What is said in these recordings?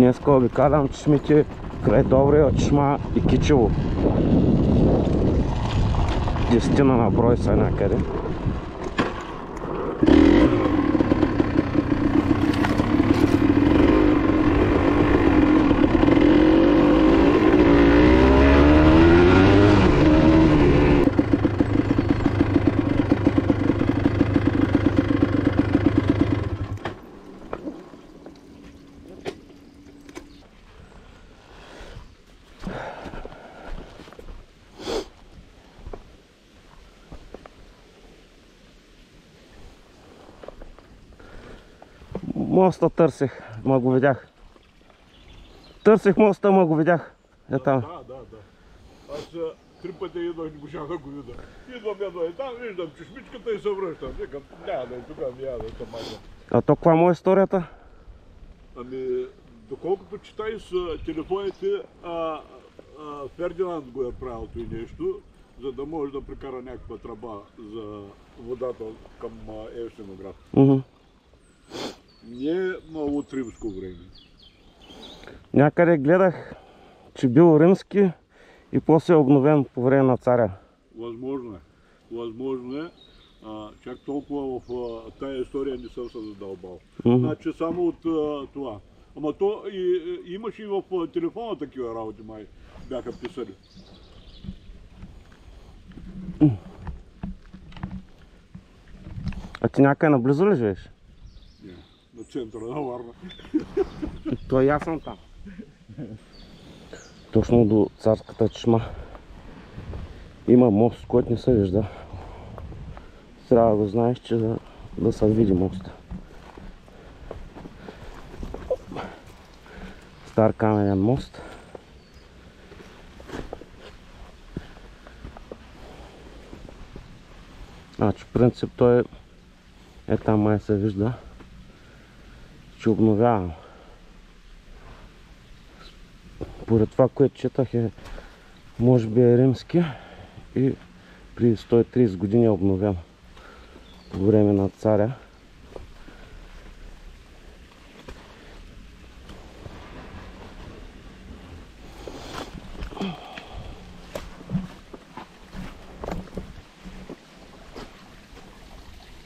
Днеска обикалям чешмите край Добрия, Чешма и Кичево. 10 на брой са някъде. Моста търсих, ма го видях. Търсих моста, ма го видях. Е там. Да. Аз 3 пъти идвах, не можах да го видя. Идвам едно и там, виждам чешмичката и се връщам. Викам, няма да и тогава няма да съм майка. А то каква му е историята? Ами, доколкото читай с телефоните, Фердинанд го е правил той нещо, за да може да прекара някаква тръба за водата към Евксиноград. Не е от римско време. Някъде гледах, че бил римски и после е обновен по време на царя. Възможно е. Чак толкова в тая история не съм се задълбал. Значи само от това. Ама то имаше и в телефона такива работи, май бяха писали. А ти някъде наблизо ли живееш? Не, на центъра на Варна. То и аз съм там. Точно до царската чешма има мост, който не се вижда. Трябва да го знаеш, че да се види моста. Стар каменен мост. Значи, в принцип той е там, май се вижда, че обновявам. Поред това, което четах, може би е римски и при 130 години е обновен по време на царя.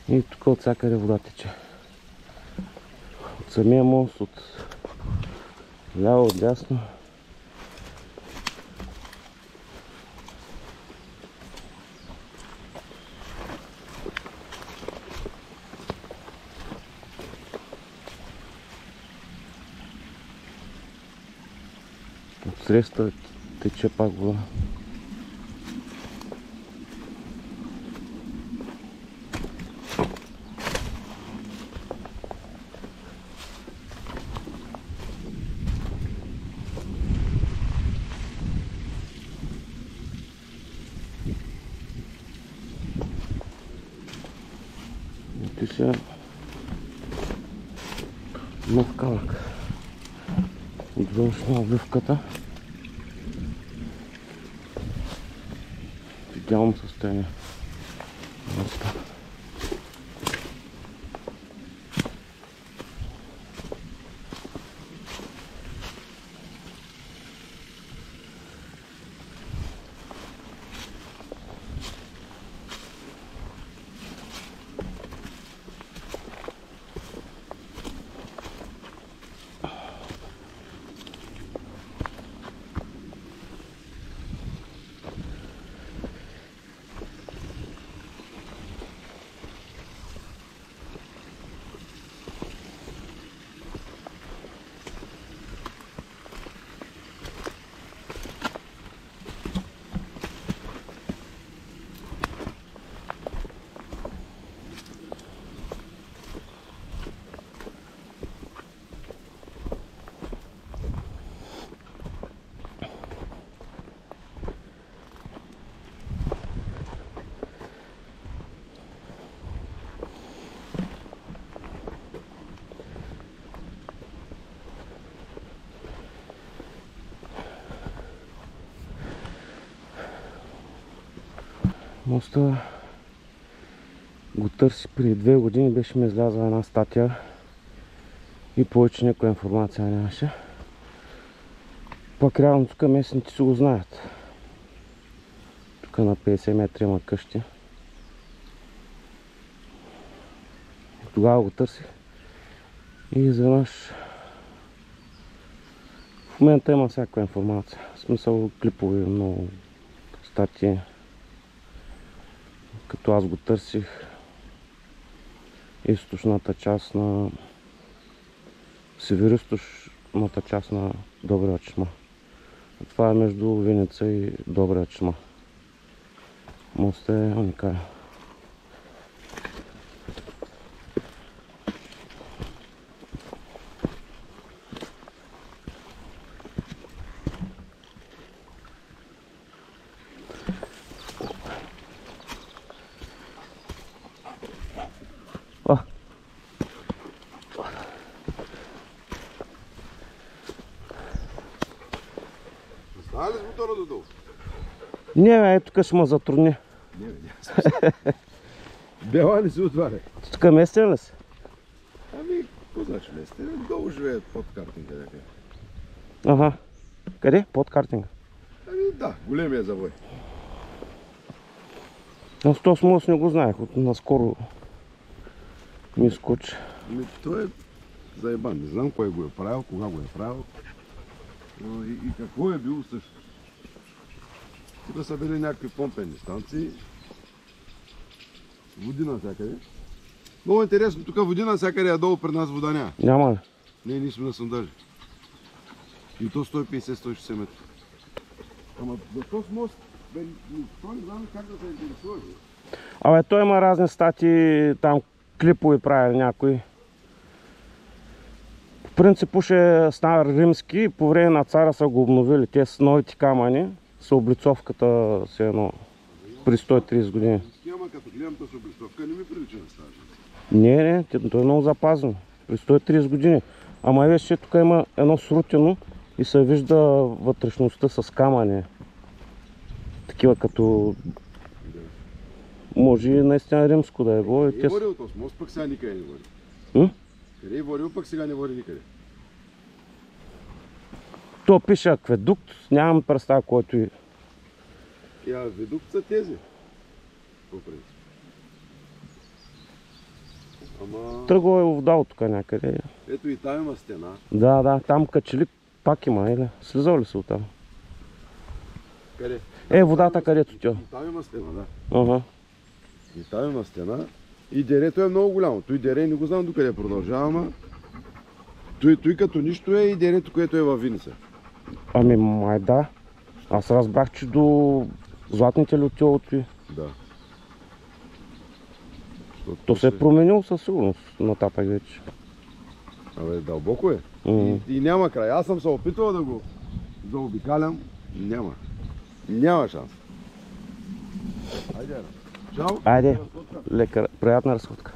И тук от всякъде вода тече. От самия мост, от ляво, от дясно. От среща тече пак вода. И сега нов камък от външна обвивката. В идеално състояние. Моста го търси преди 2 години, беше ми излязла една статия и повече никаква информация нямаше. Пак реално тук местните си го знаят. Тук на 50 метра има къщи. Тогава го търсих. И изведнъж в момента има всякаква информация. В смисъл клипове, много статии. Като аз го търсих, източната част на североизточната част на Добрия чешма. Това е между Виница и Добрия чешма. Мост е уникален. Става ли с мотора додолу? Не, бе, тук ще ме затрудни. Не, бела ли си отваря? Тук местен ли си? Ами, какво значи местен? Долу живеят под картинга някъде. Ага. Къде? Под картинга. Ами да, големия завой. Аз този мост не го знаех. Наскоро ми скочи. Ами, той е заебан. Не знам кой го е правил, кога го е правил. И какво е било също. Тук са били някакви помпени станции. Води навсякъде. Много интересно, тук води навсякъде, а долу пред нас вода няма. Няма ли? Не, ние сме на сондажи. И то 150-160 метра. Ама за този мост, той не знам как да се интересува. Абе, той има разни статии, там клипове прави някои. В принцип ще стар римски и по време на цара са го обновили. Те с новите камъни, с облицовката си едно при 130 години. Схема, като гледам тази облицовка, не ми прилича на стара. Не, той е много запазен. При 130 години. Ама виж, че тук има едно срутено и се вижда вътрешността с камъни. Такива като... Може и наистина римско да е било. Къде е водил този мост, пък сега никъде не води. Къде е водил, пък сега не води никъде. То пише акведукт, нямам представа който и... Акведукт са тези. По принцип. Ама... Тръгва е вода от тук някъде. Ето и там има стена. Да, там качели пак има, или? Слизал ли се оттам? Къде? Водата където тя. И там има стена, да. Ага. И там има стена. И дерето е много голямо. Той дере не го знам докъде продължава, ама... Той като нищо е и дерето, което е във Виница. Ами май да. Аз разбрах, че до златните ли отива той. Да. То се е променило със сигурност нататък вече. Абе, дълбоко е. И няма край. Аз съм се опитвал да го заобикалям. Няма. Няма шанс. Айде, чао. Айде, лека, приятна разходка.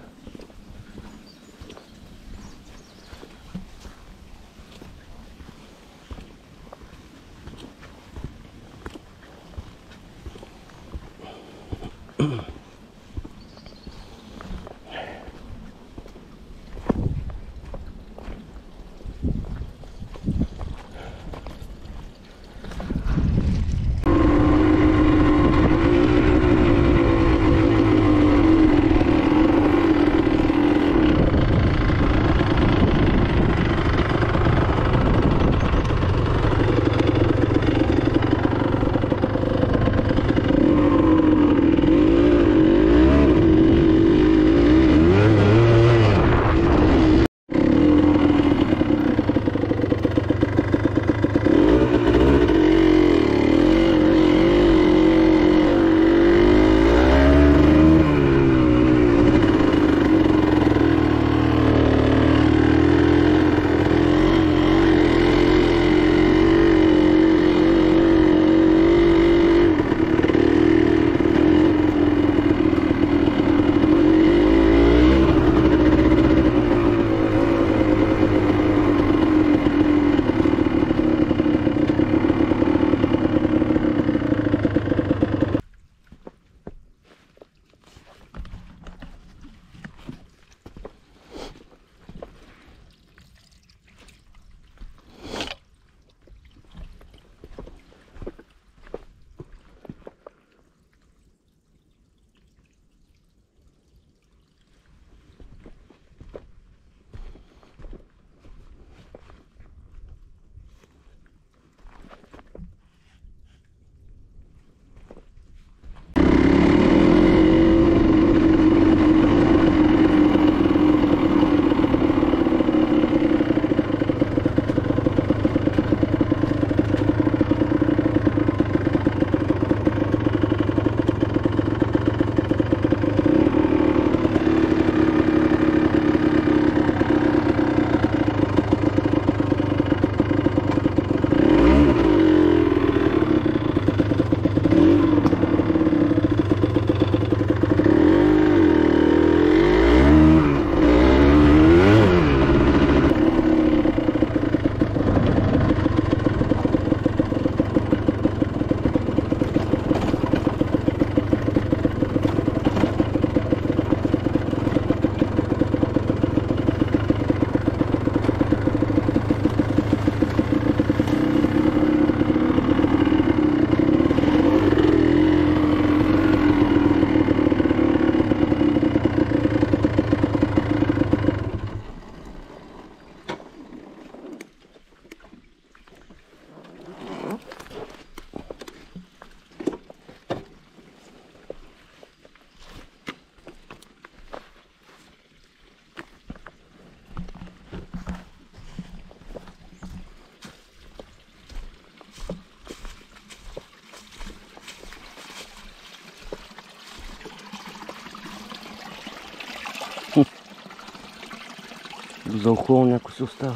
За охол някой се остава.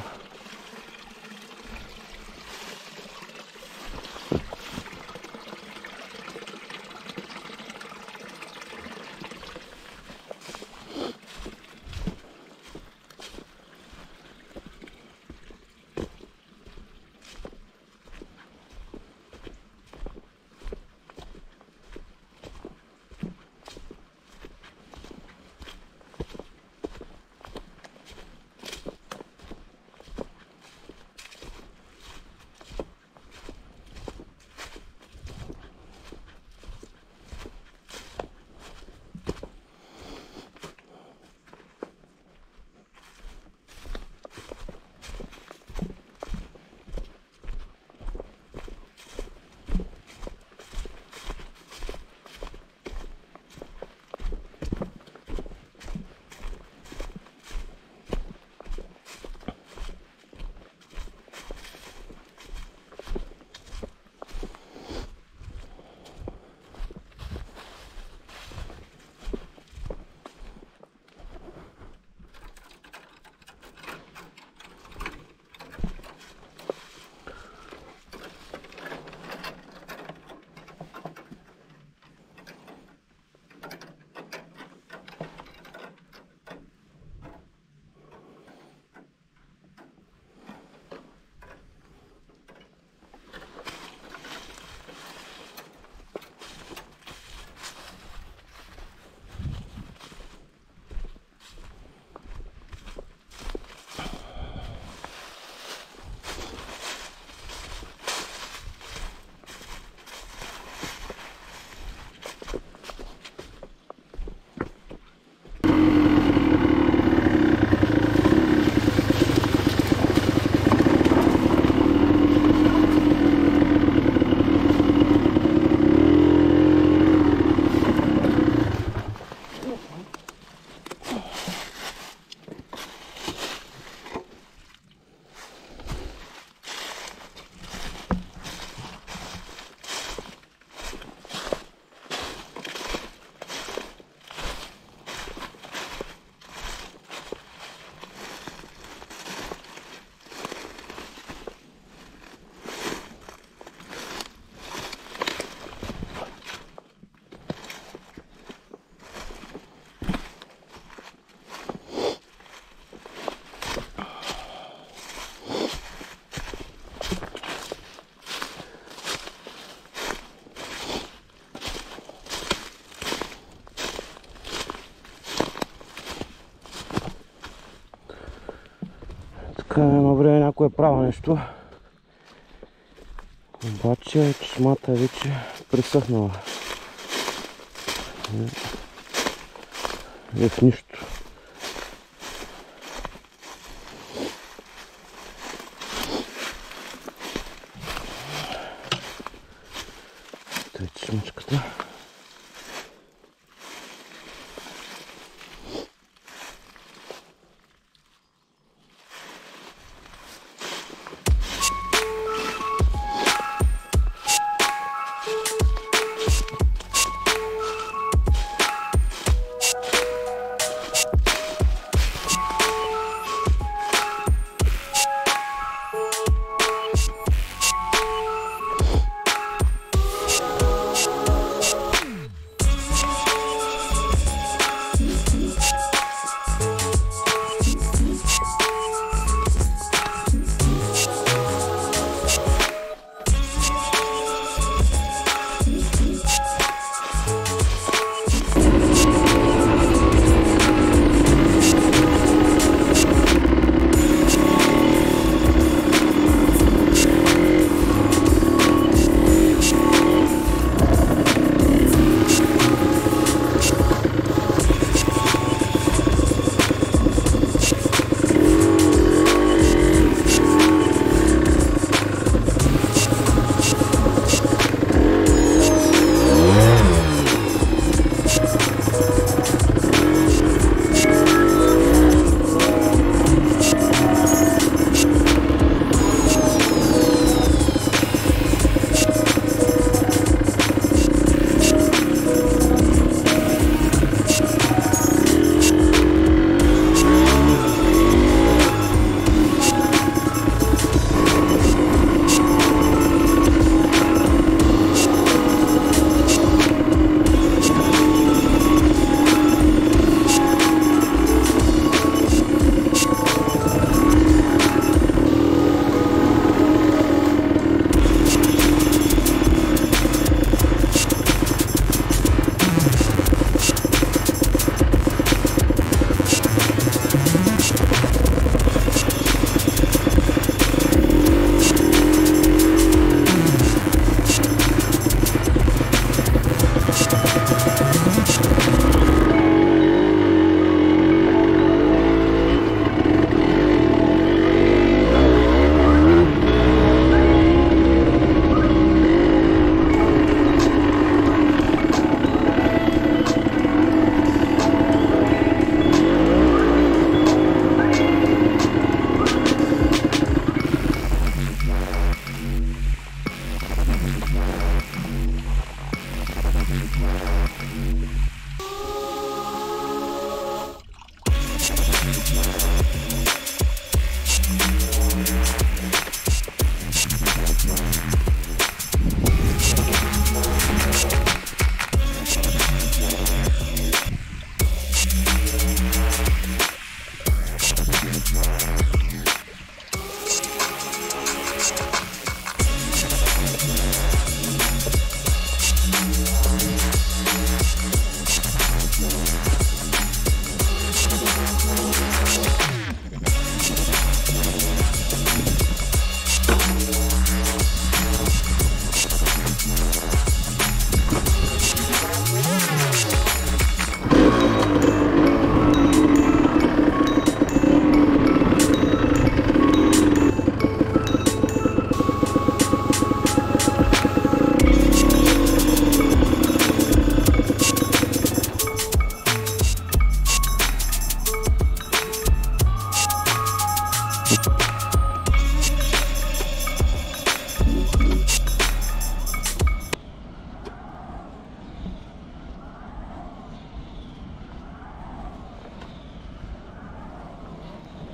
Така едно време някой е правил нещо. Обаче чешмата е вече пресъхнала. Е в нищо. Тъй чешмачката.